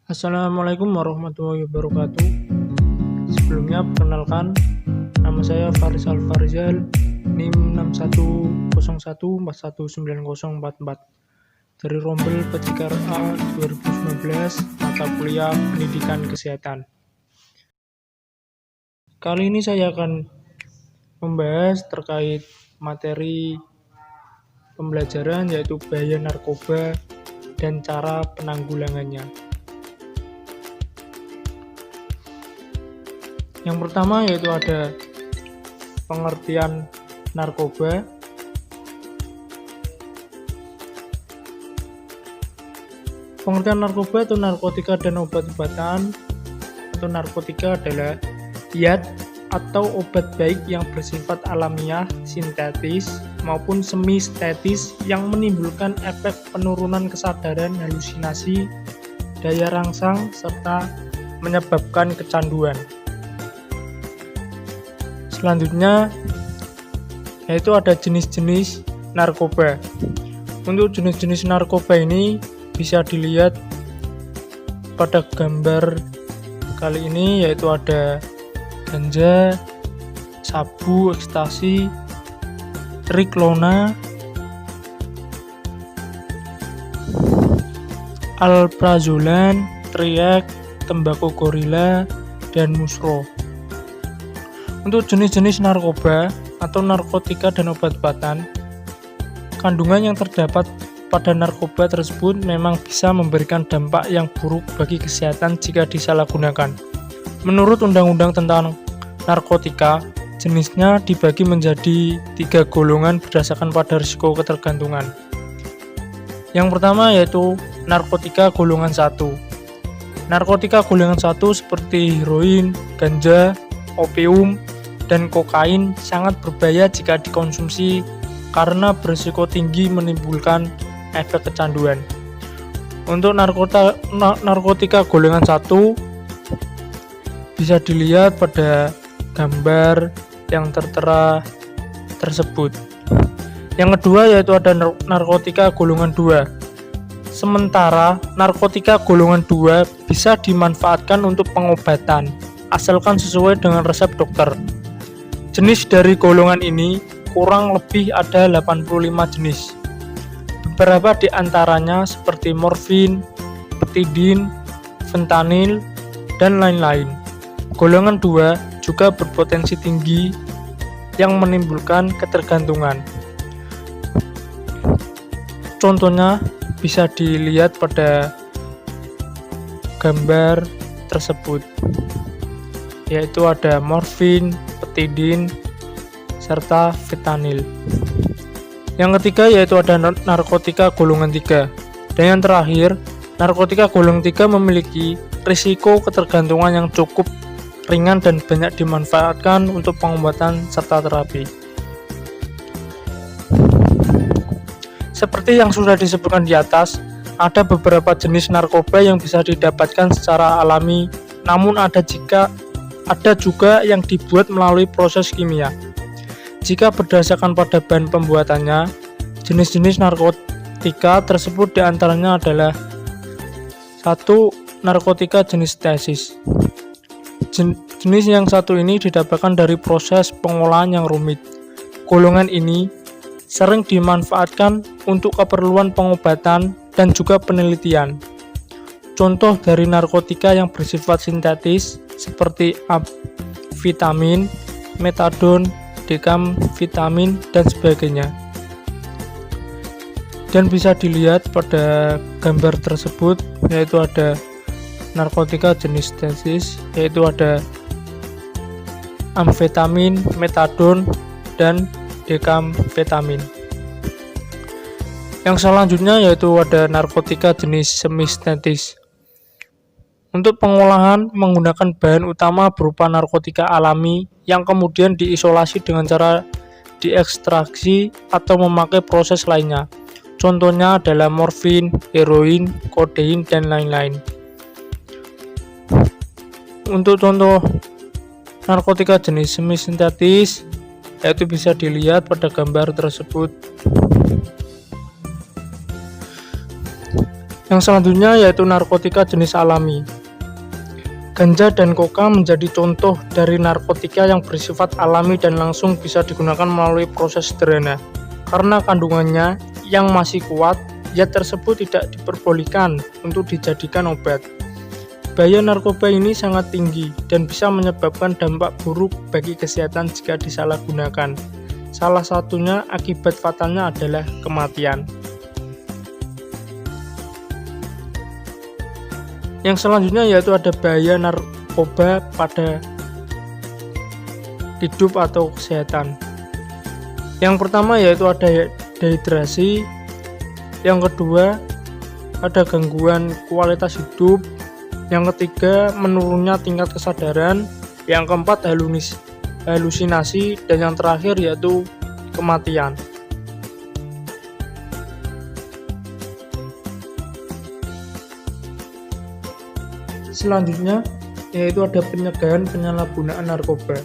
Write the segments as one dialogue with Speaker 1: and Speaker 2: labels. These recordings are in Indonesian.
Speaker 1: Assalamualaikum warahmatullahi wabarakatuh. Sebelumnya perkenalkan, nama saya Faris Alfarizal, NIM 6101419044 dari Rombel Petikar A 2019, mata kuliah Pendidikan Kesehatan. Kali ini saya akan membahas terkait materi pembelajaran, yaitu bahaya narkoba dan cara penanggulangannya. Yang pertama yaitu ada pengertian narkoba. Pengertian narkoba atau narkotika dan obat-obatan atau narkotika adalah zat atau obat baik yang bersifat alamiah, sintetis, maupun semi-sintetis yang menimbulkan efek penurunan kesadaran, halusinasi, daya rangsang, serta menyebabkan kecanduan. Selanjutnya yaitu ada jenis-jenis narkoba. Untuk jenis-jenis narkoba ini bisa dilihat pada gambar kali ini, yaitu ada ganja, sabu, ekstasi, triklona, alprazolam, triak, tembakau gorila, dan musro. Untuk jenis-jenis narkoba atau narkotika dan obat-obatan, kandungan yang terdapat pada narkoba tersebut memang bisa memberikan dampak yang buruk bagi kesehatan jika disalahgunakan. Menurut Undang-Undang tentang Narkotika, jenisnya dibagi menjadi 3 golongan berdasarkan pada risiko ketergantungan. Yang pertama yaitu narkotika golongan 1. Narkotika golongan 1 seperti heroin, ganja, opium, dan kokain sangat berbahaya jika dikonsumsi karena berisiko tinggi menimbulkan efek kecanduan. Untuk narkotika golongan 1 bisa dilihat pada gambar yang tertera tersebut. Yang kedua yaitu ada narkotika golongan 2. Sementara narkotika golongan 2 bisa dimanfaatkan untuk pengobatan asalkan sesuai dengan resep dokter. Jenis dari golongan ini kurang lebih ada 85 jenis. Beberapa di antaranya seperti morfin, petidin, fentanil, dan lain-lain. Golongan 2 juga berpotensi tinggi yang menimbulkan ketergantungan. Contohnya bisa dilihat pada gambar tersebut, yaitu ada morfin, petidin, serta fentanyl. Yang ketiga yaitu ada narkotika golongan 3. Dan yang terakhir, narkotika golongan 3 memiliki risiko ketergantungan yang cukup ringan dan banyak dimanfaatkan untuk pengobatan serta terapi. Seperti yang sudah disebutkan di atas, ada beberapa jenis narkoba yang bisa didapatkan secara alami, namun ada juga yang dibuat melalui proses kimia. Jika berdasarkan pada bahan pembuatannya, jenis-jenis narkotika tersebut diantaranya adalah 1. Narkotika jenis sintetis. Jenis yang satu ini didapatkan dari proses pengolahan yang rumit. Golongan ini sering dimanfaatkan untuk keperluan pengobatan dan juga penelitian. Contoh dari narkotika yang bersifat sintetis seperti amfetamin, metadon, dekamfetamin, dan sebagainya. Dan bisa dilihat pada gambar tersebut, yaitu ada narkotika jenis sintetis, yaitu ada amfetamin, metadon, dan dekamfetamin. Yang selanjutnya yaitu ada narkotika jenis semi-sintetis. Untuk pengolahan menggunakan bahan utama berupa narkotika alami yang kemudian diisolasi dengan cara diekstraksi atau memakai proses lainnya. Contohnya adalah morfin, heroin, kodein, dan lain-lain. Untuk contoh narkotika jenis semi-sintetis yaitu bisa dilihat pada gambar tersebut. Yang selanjutnya yaitu narkotika jenis alami. Ganja dan koka menjadi contoh dari narkotika yang bersifat alami dan langsung bisa digunakan melalui proses sederhana. Karena kandungannya yang masih kuat, zat tersebut tidak diperbolehkan untuk dijadikan obat. Bahaya narkoba ini sangat tinggi dan bisa menyebabkan dampak buruk bagi kesehatan jika disalahgunakan. Salah satunya akibat fatalnya adalah kematian. Yang selanjutnya yaitu ada bahaya narkoba pada hidup atau kesehatan. Yang pertama yaitu ada dehidrasi, yang kedua ada gangguan kualitas hidup, yang ketiga menurunnya tingkat kesadaran, yang keempat halusinasi, dan yang terakhir yaitu kematian. Selanjutnya yaitu ada pencegahan penyalahgunaan narkoba.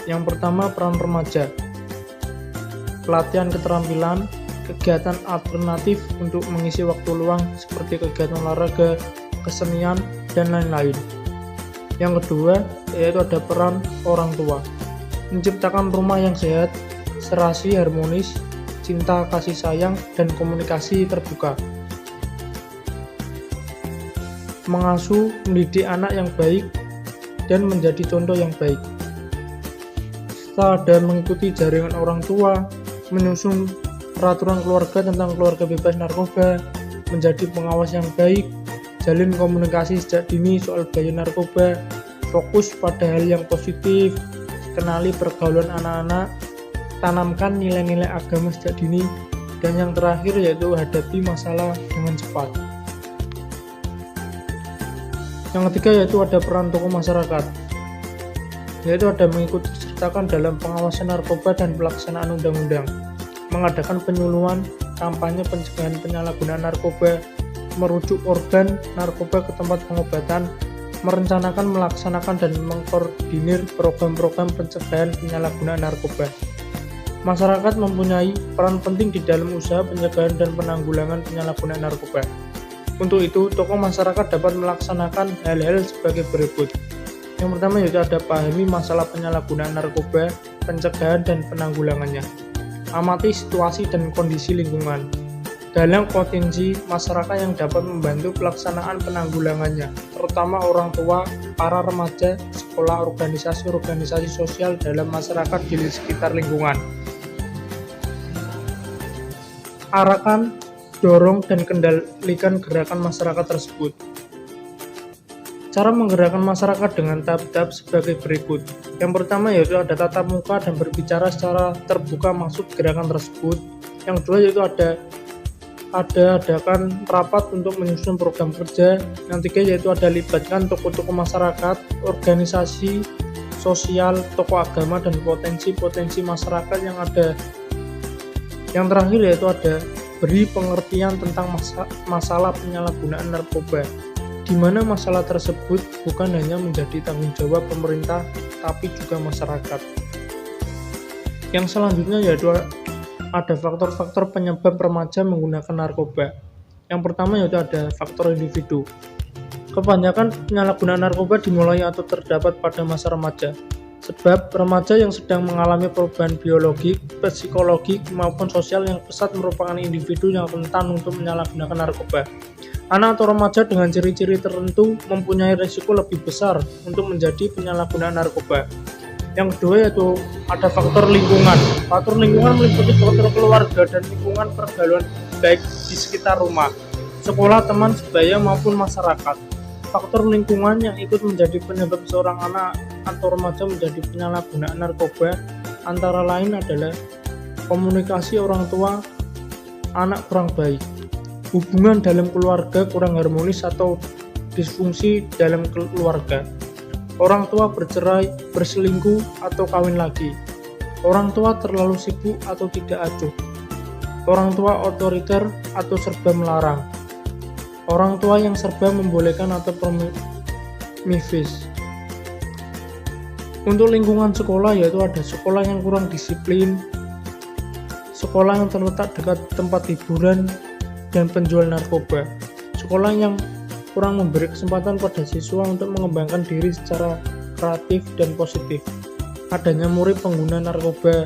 Speaker 1: Yang pertama, peran remaja, pelatihan keterampilan, kegiatan alternatif untuk mengisi waktu luang seperti kegiatan olahraga, kesenian, dan lain-lain. Yang kedua yaitu ada peran orang tua, menciptakan rumah yang sehat, serasi harmonis, cinta kasih sayang, dan komunikasi terbuka. Mengasuh, mendidik anak yang baik, dan menjadi contoh yang baik. Setelah ada mengikuti jaringan orang tua, menyusun peraturan keluarga tentang keluarga bebas narkoba, menjadi pengawas yang baik, jalin komunikasi sejak dini soal bahaya narkoba, fokus pada hal yang positif, kenali pergaulan anak-anak, tanamkan nilai-nilai agama sejak dini, dan yang terakhir yaitu hadapi masalah dengan cepat. Yang ketiga yaitu ada peran tokoh masyarakat, yaitu ada mengikut sertakan dalam pengawasan narkoba dan pelaksanaan undang-undang, mengadakan penyuluhan, kampanye pencegahan penyalahgunaan narkoba, merujuk korban narkoba ke tempat pengobatan, merencanakan, melaksanakan, dan mengkoordinir program-program pencegahan penyalahgunaan narkoba. Masyarakat mempunyai peran penting di dalam usaha pencegahan dan penanggulangan penyalahgunaan narkoba. Untuk itu, tokoh masyarakat dapat melaksanakan hal-hal sebagai berikut. Yang pertama yaitu ada pahami masalah penyalahgunaan narkoba, pencegahan dan penanggulangannya. Amati situasi dan kondisi lingkungan. Dalam potensi masyarakat yang dapat membantu pelaksanaan penanggulangannya, terutama orang tua, para remaja, sekolah, organisasi sosial dalam masyarakat di sekitar lingkungan. Arahkan, dorong, dan kendalikan gerakan masyarakat tersebut. Cara menggerakkan masyarakat dengan tahap-tahap sebagai berikut. Yang pertama yaitu ada tatap muka dan berbicara secara terbuka maksud gerakan tersebut. Yang kedua yaitu adakan rapat untuk menyusun program kerja. Yang ketiga yaitu ada libatkan tokoh-tokoh masyarakat, organisasi sosial, tokoh agama, dan potensi-potensi masyarakat yang ada. Yang terakhir yaitu ada beri pengertian tentang masalah penyalahgunaan narkoba, di mana masalah tersebut bukan hanya menjadi tanggung jawab pemerintah, tapi juga masyarakat. Yang selanjutnya yaitu ada faktor-faktor penyebab remaja menggunakan narkoba. Yang pertama yaitu ada faktor individu. Kebanyakan penyalahgunaan narkoba dimulai atau terdapat pada masa remaja. Sebab remaja yang sedang mengalami perubahan biologik, psikologik, maupun sosial yang pesat merupakan individu yang rentan untuk menyalahgunakan narkoba. Anak atau remaja dengan ciri-ciri tertentu mempunyai risiko lebih besar untuk menjadi penyalahgunaan narkoba. Yang kedua yaitu ada faktor lingkungan. Faktor lingkungan meliputi faktor keluarga dan lingkungan pergaulan baik di sekitar rumah, sekolah, teman sebaya maupun masyarakat. Faktor lingkungan yang ikut menjadi penyebab seorang anak atau remaja menjadi penyalahgunaan narkoba antara lain adalah komunikasi orang tua anak kurang baik, hubungan dalam keluarga kurang harmonis atau disfungsi dalam keluarga, orang tua bercerai, berselingkuh, atau kawin lagi, orang tua terlalu sibuk atau tidak acuh, orang tua otoriter atau serba melarang, orang tua yang serba membolehkan atau permisif. Untuk lingkungan sekolah yaitu ada sekolah yang kurang disiplin, sekolah yang terletak dekat tempat hiburan dan penjual narkoba, sekolah yang kurang memberi kesempatan pada siswa untuk mengembangkan diri secara kreatif dan positif. Adanya murid pengguna narkoba,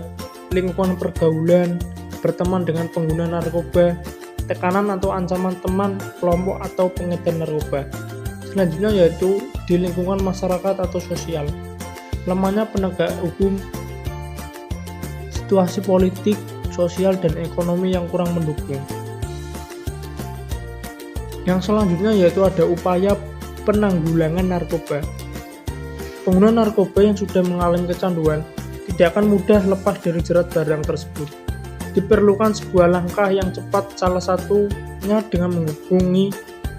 Speaker 1: lingkungan pergaulan, berteman dengan pengguna narkoba, tekanan atau ancaman teman, kelompok atau pengedar narkoba. Selanjutnya yaitu di lingkungan masyarakat atau sosial. Lemahnya penegak hukum, situasi politik, sosial, dan ekonomi yang kurang mendukung. Yang selanjutnya yaitu ada upaya penanggulangan narkoba. Pengguna narkoba yang sudah mengalami kecanduan tidak akan mudah lepas dari jerat barang tersebut. Diperlukan sebuah langkah yang cepat, salah satunya dengan menghubungi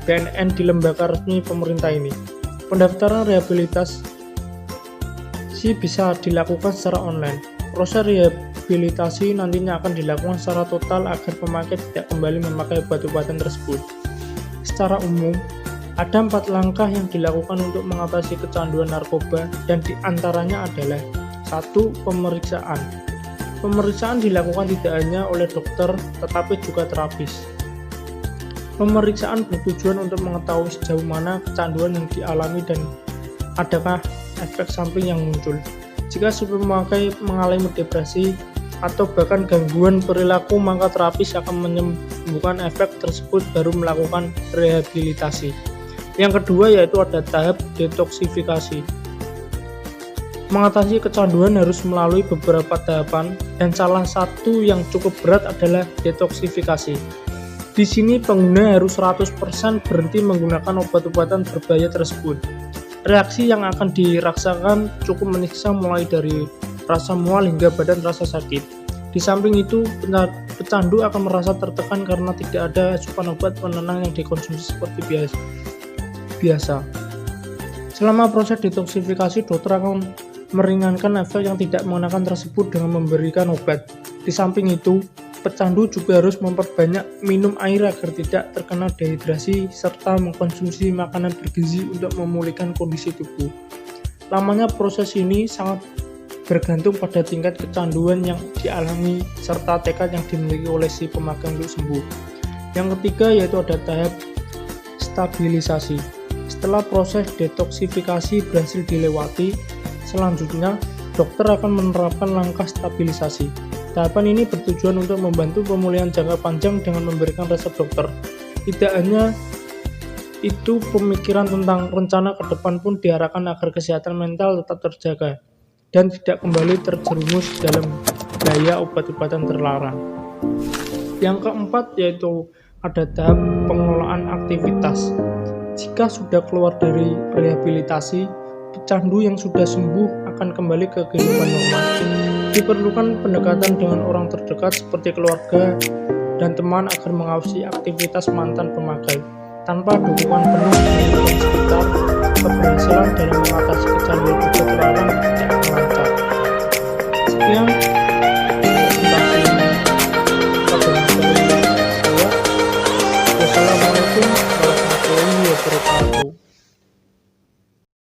Speaker 1: BNN di lembaga resmi pemerintah ini. Pendaftaran rehabilitasi bisa dilakukan secara online. Proses rehabilitasi nantinya akan dilakukan secara total agar pemakai tidak kembali memakai obat-obatan tersebut. Secara umum, ada 4 langkah yang dilakukan untuk mengatasi kecanduan narkoba, dan diantaranya adalah 1. Pemeriksaan. Pemeriksaan dilakukan tidak hanya oleh dokter, tetapi juga terapis. Pemeriksaan bertujuan untuk mengetahui sejauh mana kecanduan yang dialami dan adakah efek samping yang muncul. Jika si pemakai mengalami depresi atau bahkan gangguan perilaku, maka terapis akan menyembuhkan efek tersebut baru melakukan rehabilitasi. Yang kedua yaitu ada tahap detoksifikasi. Mengatasi kecanduan harus melalui beberapa tahapan, dan salah satu yang cukup berat adalah detoksifikasi. Di sini pengguna harus 100% berhenti menggunakan obat-obatan berbahaya tersebut. Reaksi yang akan dirasakan cukup menyiksa, mulai dari rasa mual hingga badan terasa sakit. Di samping itu, pecandu akan merasa tertekan karena tidak ada asupan obat penenang yang dikonsumsi seperti biasa. Selama proses detoksifikasi, dokter akan meringankan efek yang tidak mengenakan tersebut dengan memberikan obat. Di samping itu, pecandu juga harus memperbanyak minum air agar tidak terkena dehidrasi serta mengkonsumsi makanan bergizi untuk memulihkan kondisi tubuh. Lamanya proses ini sangat bergantung pada tingkat kecanduan yang dialami serta tekad yang dimiliki oleh si pemakai untuk sembuh. Yang ketiga yaitu ada tahap stabilisasi. Setelah proses detoksifikasi berhasil dilewati, selanjutnya dokter akan menerapkan langkah stabilisasi. Tahapan ini bertujuan untuk membantu pemulihan jangka panjang dengan memberikan resep dokter. Tidak hanya itu, pemikiran tentang rencana ke depan pun diarahkan agar kesehatan mental tetap terjaga dan tidak kembali terjerumus dalam bahaya obat-obatan terlarang. Yang keempat yaitu ada tahap pengelolaan aktivitas. Jika sudah keluar dari rehabilitasi, pecandu yang sudah sembuh akan kembali ke kehidupan normal. Diperlukan pendekatan dengan orang terdekat seperti keluarga dan teman agar mengawasi aktivitas mantan pemakai. Tanpa dukungan penuh dari lingkungan sekitar,